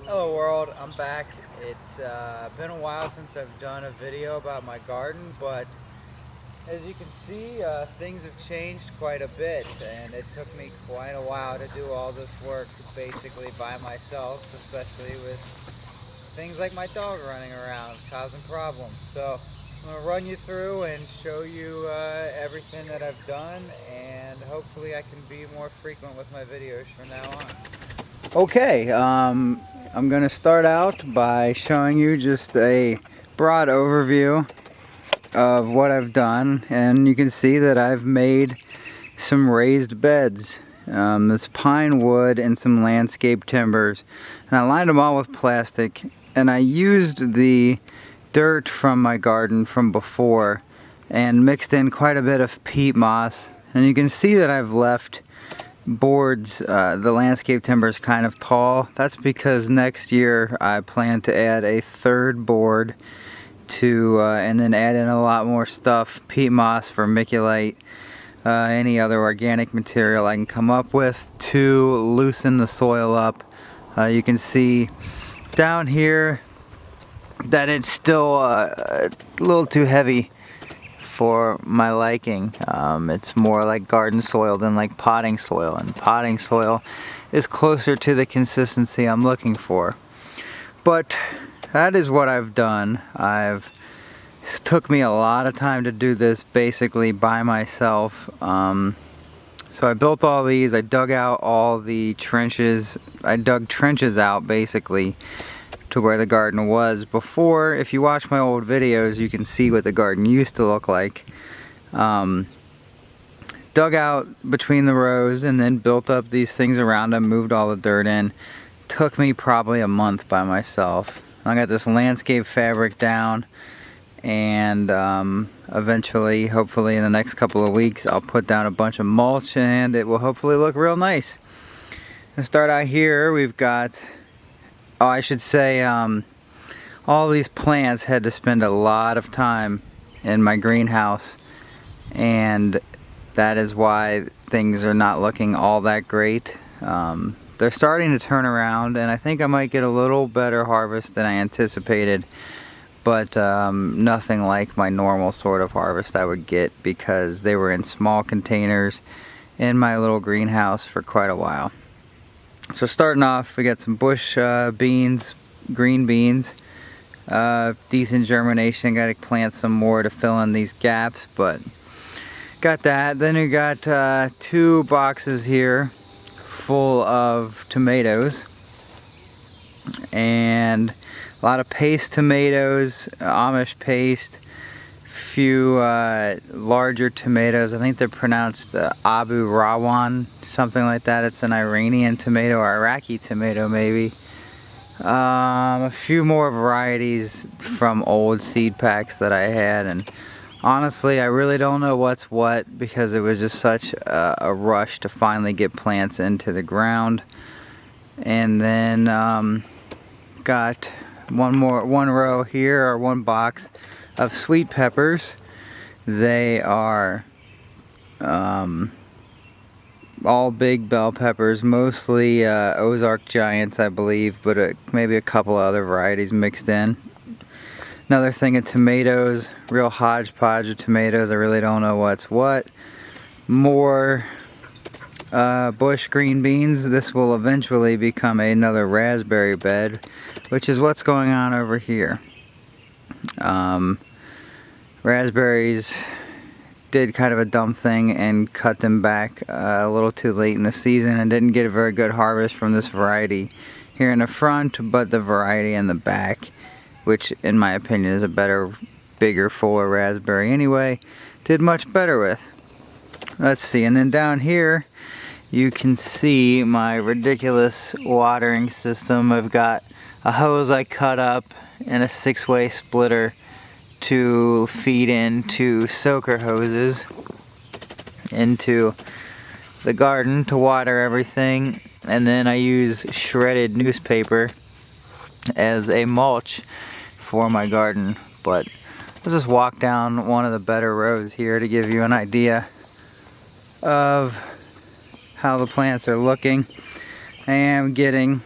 Hello world, I'm back. It's been a while since I've done a video about my garden, but as you can see, things have changed quite a bit, and it took me quite a while to do all this work basically by myself, especially with things like my dog running around causing problems. So I'm going to run you through and show you everything that I've done, and hopefully I can be more frequent with my videos from now on. Okay, I'm going to start out by showing you just a broad overview of what I've done, and you can see that I've made some raised beds. This pine wood and some landscape timbers, and I lined them all with plastic, and I used the dirt from my garden from before and mixed in quite a bit of peat moss, and you can see that I've left boards, the landscape timber is kind of tall. That's because next year I plan to add a third board to and then add in a lot more stuff, peat moss, vermiculite, any other organic material I can come up with to loosen the soil up. You can see down here that it's still a little too heavy for my liking. It's more like garden soil than like potting soil, and potting soil is closer to the consistency I'm looking for. But that is what I've done. It took me a lot of time to do this basically by myself. So I built all these, I dug out all the trenches, I dug trenches out basically to where the garden was before. If you watch my old videos, you can see what the garden used to look like. Dug out between the rows and then built up these things around them, moved all the dirt in. Took me probably a month by myself. I got this landscape fabric down, and eventually, hopefully in the next couple of weeks, I'll put down a bunch of mulch and it will hopefully look real nice. To start out here, we've got, oh, I should say, all these plants had to spend a lot of time in my greenhouse, and that is why things are not looking all that great. They're starting to turn around, and I think I might get a little better harvest than I anticipated, but nothing like my normal sort of harvest I would get because they were in small containers in my little greenhouse for quite a while. So starting off, we got some bush beans, green beans, decent germination. Got to plant some more to fill in these gaps, but got that. Then we got 2 boxes here full of tomatoes, and a lot of paste tomatoes, Amish paste, few larger tomatoes. I think they're pronounced Abu Rawan, something like that. It's an Iranian tomato or Iraqi tomato maybe. A few more varieties from old seed packs that I had, and honestly I really don't know what's what because it was just such a rush to finally get plants into the ground. And then got one row here, or one box of sweet peppers. They are all big bell peppers, mostly Ozark Giants I believe, but maybe a couple other varieties mixed in. Another thing of tomatoes, real hodgepodge of tomatoes, I really don't know what's what. More bush green beans. This will eventually become another raspberry bed, which is what's going on over here. Raspberries, did kind of a dumb thing and cut them back a little too late in the season and didn't get a very good harvest from this variety here in the front, but the variety in the back, which in my opinion is a better, bigger, fuller raspberry anyway, did much better with. Let's see, and then down here you can see my ridiculous watering system. I've got a hose I cut up and a 6-way splitter to feed into soaker hoses into the garden to water everything, and then I use shredded newspaper as a mulch for my garden. But let's just walk down one of the better rows here to give you an idea of how the plants are looking. I am getting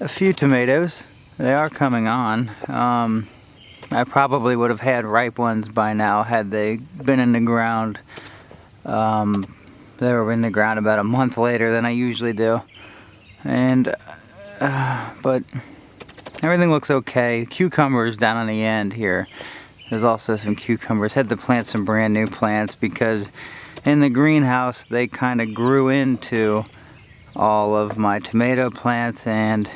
a few tomatoes. They are coming on. I probably would have had ripe ones by now had they been in the ground. They were in the ground about a month later than I usually do. And but everything looks okay. Cucumbers down on the end here. There's also some cucumbers. Had to plant some brand new plants because in the greenhouse they kind of grew into all of my tomato plants, and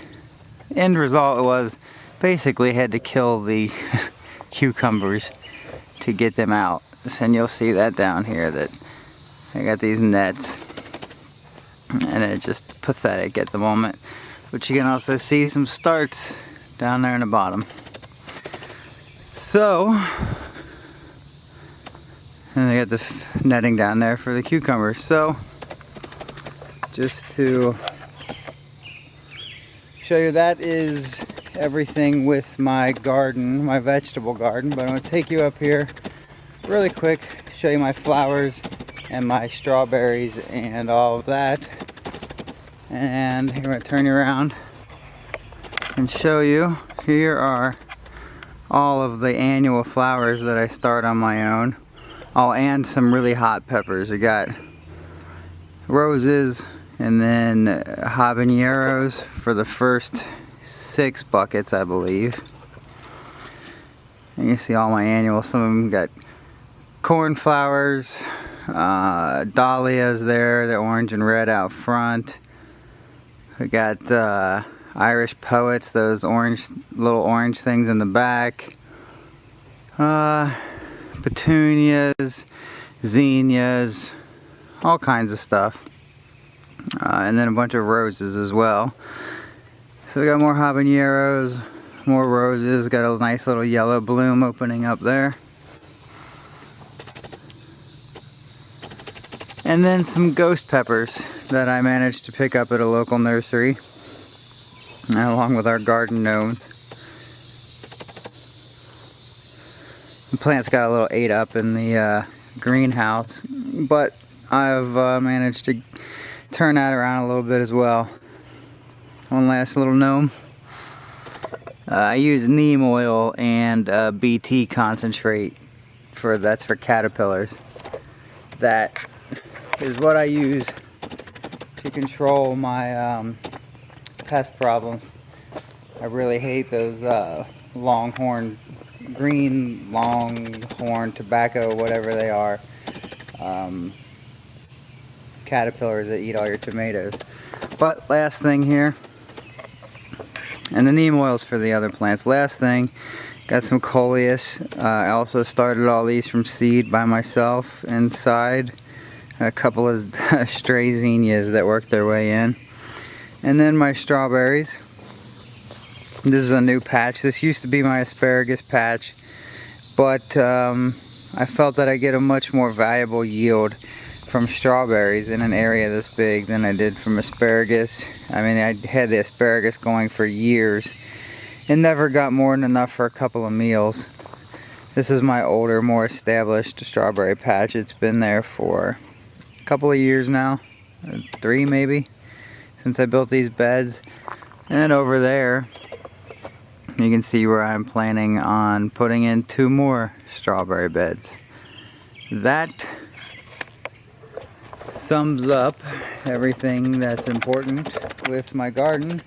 end result was basically had to kill the cucumbers to get them out. And you'll see that down here that I got these nets, and it's just pathetic at the moment. But you can also see some starts down there in the bottom. So, and they got the netting down there for the cucumbers. So, just to show you, that is everything with my garden, my vegetable garden. But I'm going to take you up here really quick, show you my flowers and my strawberries and all of that. And I'm going to turn you around and show you. Here are all of the annual flowers that I start on my own. Oh, and some really hot peppers. We got roses and then habaneros for the first 6 buckets, I believe. And you see all my annuals. Some of them got cornflowers, dahlias there, the orange and red out front. We got Irish poets, those little orange things in the back. Petunias, zinnias, all kinds of stuff. And then a bunch of roses as well. So we got more habaneros, more roses, got a nice little yellow bloom opening up there. And then some ghost peppers that I managed to pick up at a local nursery, along with our garden gnomes. The plants got a little ate up in the greenhouse, but I've managed to turn that around a little bit as well. One last little gnome. I use neem oil and BT concentrate that's for caterpillars. That is what I use to control my pest problems. I really hate those green longhorn tobacco, whatever they are, caterpillars that eat all your tomatoes. But last thing here, and the neem oil's for the other plants. Last thing, got some coleus. I also started all these from seed by myself inside. A couple of stray zinnias that worked their way in. And then my strawberries. This is a new patch. This used to be my asparagus patch, but I felt that I get a much more valuable yield from strawberries in an area this big than I did from asparagus. I mean, I had the asparagus going for years and never got more than enough for a couple of meals. This is my older, more established strawberry patch. It's been there for a couple of years now, 3 maybe, since I built these beds. And over there, you can see where I'm planning on putting in 2 more strawberry beds. That sums up everything that's important with my garden.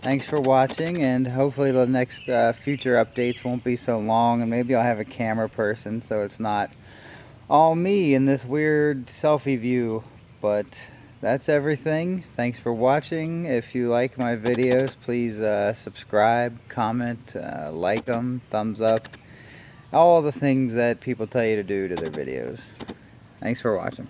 Thanks for watching, and hopefully the next future updates won't be so long, and maybe I'll have a camera person so it's not all me in this weird selfie view. But that's everything. Thanks for watching. If you like my videos, please subscribe, comment, like them, thumbs up, all the things that people tell you to do to their videos. Thanks for watching.